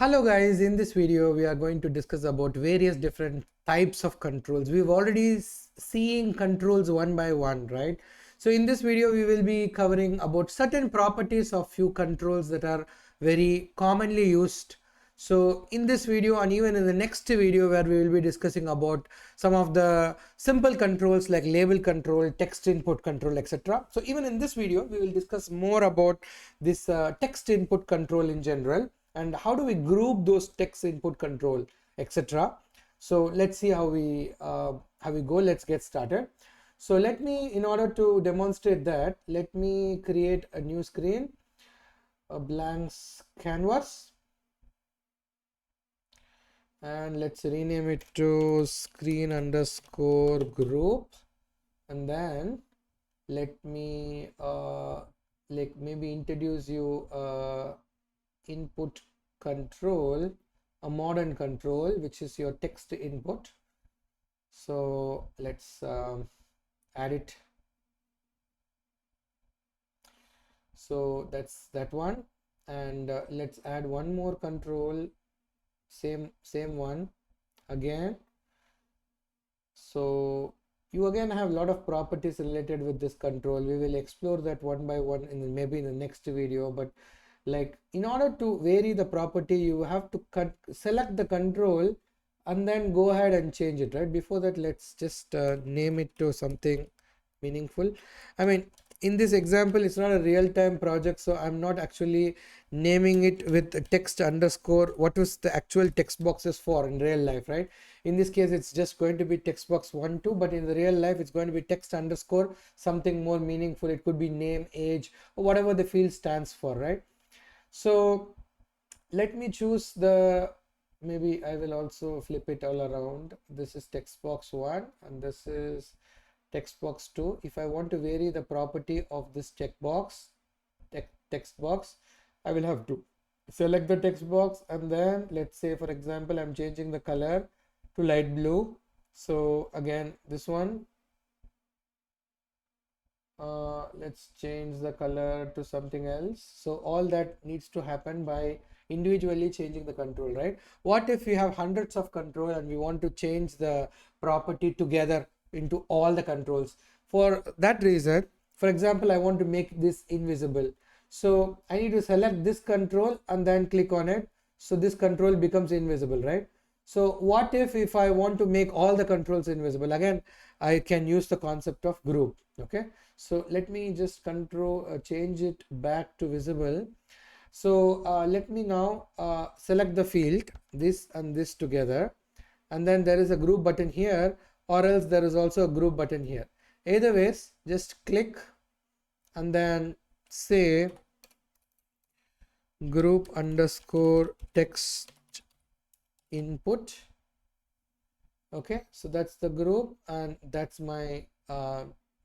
Hello guys, in this video we are going to discuss about various different types of controls. We've already seen controls one by one, right? So in this video we will be covering about certain properties of few controls that are very commonly used. So in this video and even in the next video where we will be discussing about some of the simple controls like label control, text input control, etc. So even in this video we will discuss more about this text input control in general and how do we group those text input control, etc. So let's see how we go. Let's get started. So let me, in order to demonstrate that, let me create a new screen, a blank canvas, and let's rename it to screen underscore group, and then let me like maybe introduce you input control, a modern control, which is your text input. So let's add it. So that's that one, and let's add one more control, same one again. So you again have a lot of properties related with this control. We will explore that one by one maybe in the next video, but like in order to vary the property you have to select the control and then go ahead and change it, right? Before that, let's just name it to something meaningful. I mean, in this example it's not a real-time project, so I'm not actually naming it with text underscore what was the actual text boxes for in real life, right? In this case it's just going to be text box 1 2, but in the real life it's going to be text underscore something more meaningful. It could be name, age, or whatever the field stands for, right? So let me choose the, maybe I will also flip it all around. This is text box 1 and this is text box 2. If I want to vary the property of this checkbox, text box, I will have to select the text box, and then let's say for example I'm changing the color to light blue. So again this one, let's change the color to something else. So all that needs to happen by individually changing the control, right? What if we have hundreds of control and we want to change the property together into all the controls? For that reason, for example, I want to make this invisible, so I need to select this control and then click on it, so this control becomes invisible, right? So what if I want to make all the controls invisible? Again, I can use the concept of group. Okay, so let me just change it back to visible. So let me now select the field, this and this together, and then there is a group button here, or else there is also a group button here. Either ways, just click and then say group underscore text input. Okay, so that's the group and that's my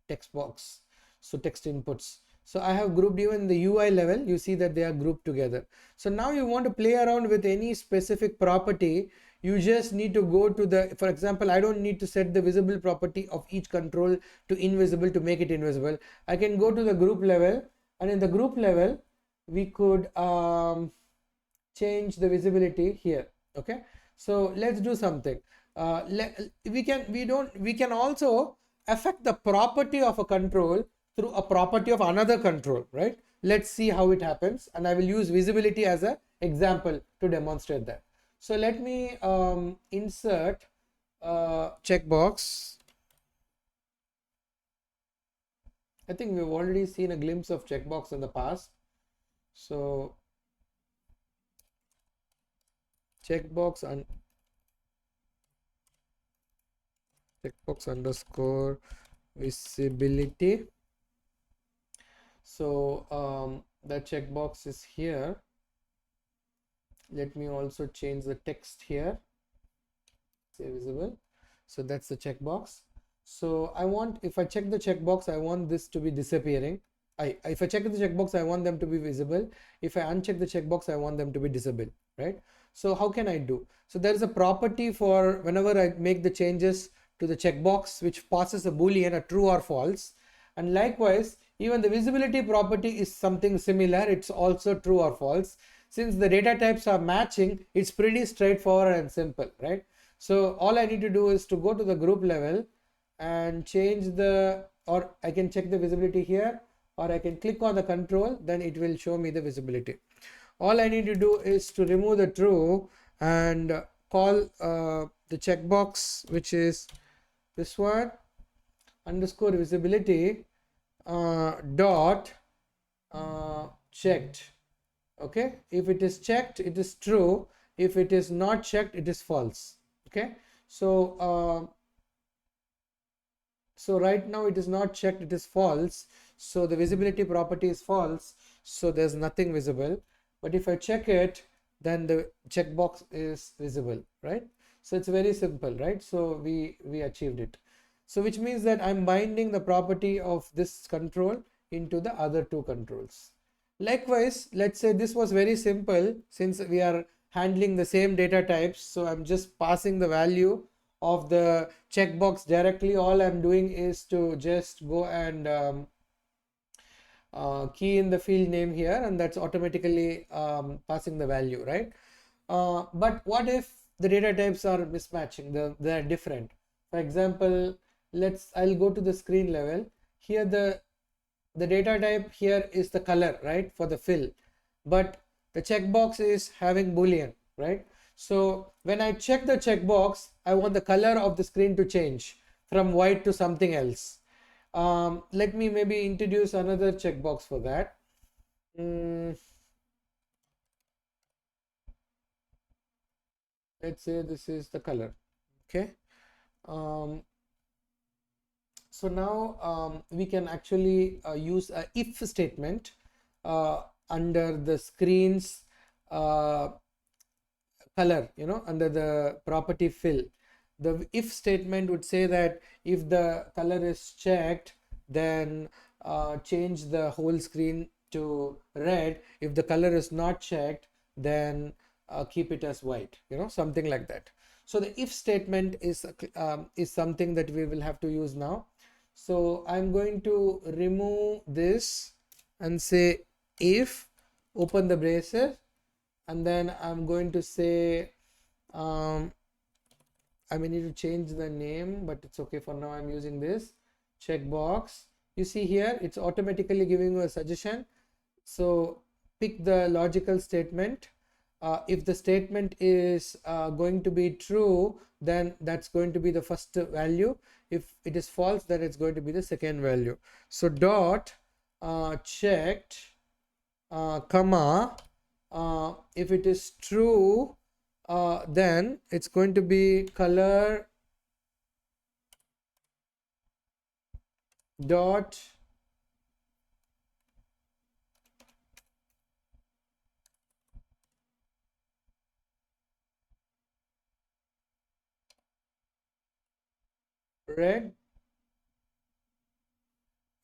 text box, so text inputs. So I have grouped even in the UI level, you see that they are grouped together. So now you want to play around with any specific property, you just need to go to the, for example, I don't need to set the visible property of each control to invisible to make it invisible. I can go to the group level, and in the group level we could change the visibility here. Okay, so let's do something. We can also affect the property of a control through a property of another control, right? Let's see how it happens, and I will use visibility as an example to demonstrate that. So let me insert checkbox. I think we've already seen a glimpse of checkbox in the past. So checkbox and checkbox underscore visibility. So the checkbox is here. Let me also change the text here, say visible. So that's the checkbox. So I want, if I check the checkbox, I want this to be disappearing. If I check the checkbox, I want them to be visible. If I uncheck the checkbox, I want them to be disabled, right? So how can I do? So there is a property for whenever I make the changes to the checkbox, which passes a boolean, a true or false. And likewise, even the visibility property is something similar. It's also true or false. since the data types are matching, it's pretty straightforward and simple, right? So all I need to do is to go to the group level and change the, or I can check the visibility here, or I can click on the control, then it will show me the visibility. All I need to do is to remove the true and call the checkbox, which is this one, underscore visibility dot checked. Okay, if it is checked, it is true. If it is not checked, it is false. Okay, so so right now it is not checked, it is false, so the visibility property is false, so there's nothing visible. But if I check it, then the checkbox is visible, right? So it's very simple, right? So we achieved it. So which means that I'm binding the property of this control into the other two controls. Likewise, let's say this was very simple, since we are handling the same data types, so I'm just passing the value of the checkbox directly. All I'm doing is to just go and key in the field name here, and that's automatically passing the value, right? But what if the data types are mismatching, they're different? For example, I'll go to the screen level. Here the data type here is the color, right, for the fill, but the checkbox is having boolean, right? So when I check the checkbox, I want the color of the screen to change from white to something else. Let me maybe introduce another checkbox for that. Let's say this is the color. Okay. So now we can actually use a if statement under the screen's color, under the property fill. The if statement would say that if the color is checked, then change the whole screen to red. If the color is not checked, then keep it as white, something like that. So the if statement is something that we will have to use now. So I'm going to remove this and say if, open the braces, and then I'm going to say I may need to change the name, but it's okay for now. I'm using this checkbox. You see here, it's automatically giving you a suggestion. So pick the logical statement. If the statement is going to be true, then that's going to be the first value. If it is false, then it's going to be the second value. So dot checked comma, if it is true, then it's going to be color dot red.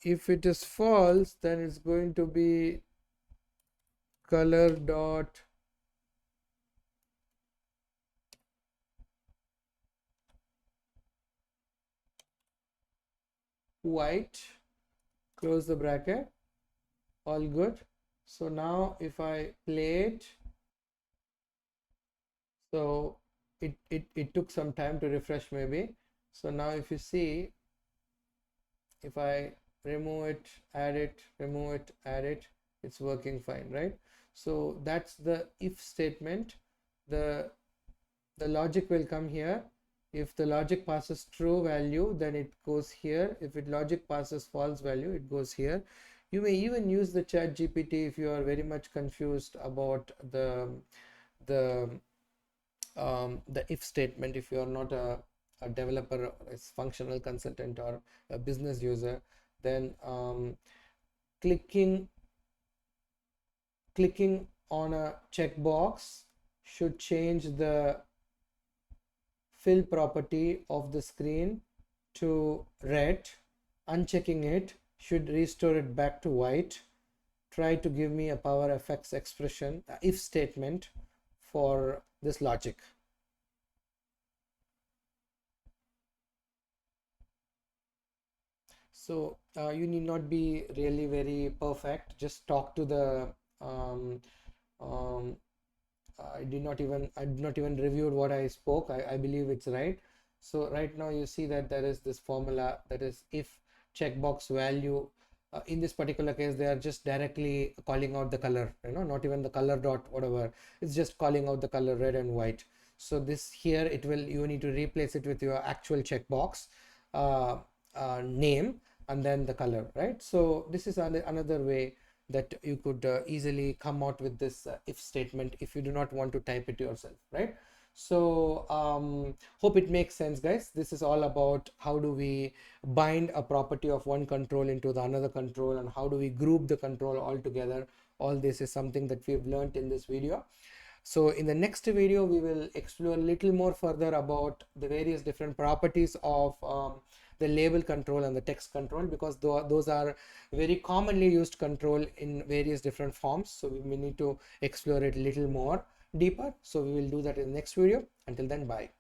If it is false, then it's going to be color dot white, close the bracket. All good. So now if I play it, so it took some time to refresh maybe. So now if you see, if I remove it, add it, remove it, add it, it's working fine, right? So that's the if statement. The logic will come here. If the logic passes true value, then it goes here. If it logic passes false value, it goes here. You may even use the chat GPT if you are very much confused about the if statement. If you are not a developer, a functional consultant, or a business user, then clicking on a checkbox should change the fill property of the screen to red. Unchecking it should restore it back to white. Try to give me a PowerFX expression, if statement for this logic. So you need not be really very perfect. Just talk to the um, I did not even reviewed what I spoke. I believe it's right. So right now you see that there is this formula, that is if checkbox value, in this particular case they are just directly calling out the color, not even the color dot whatever, it's just calling out the color red and white. So this here, you need to replace it with your actual checkbox uh, name and then the color, right? So this is another way that you could easily come out with this if statement if you do not want to type it yourself, right? So hope it makes sense, guys. This is all about how do we bind a property of one control into the another control, and how do we group the control all together. All this is something that we've learned in this video. So in the next video, we will explore a little more further about the various different properties of the label control and the text control, because those are very commonly used control in various different forms. So we may need to explore it a little more deeper. So we will do that in the next video. Until then, bye.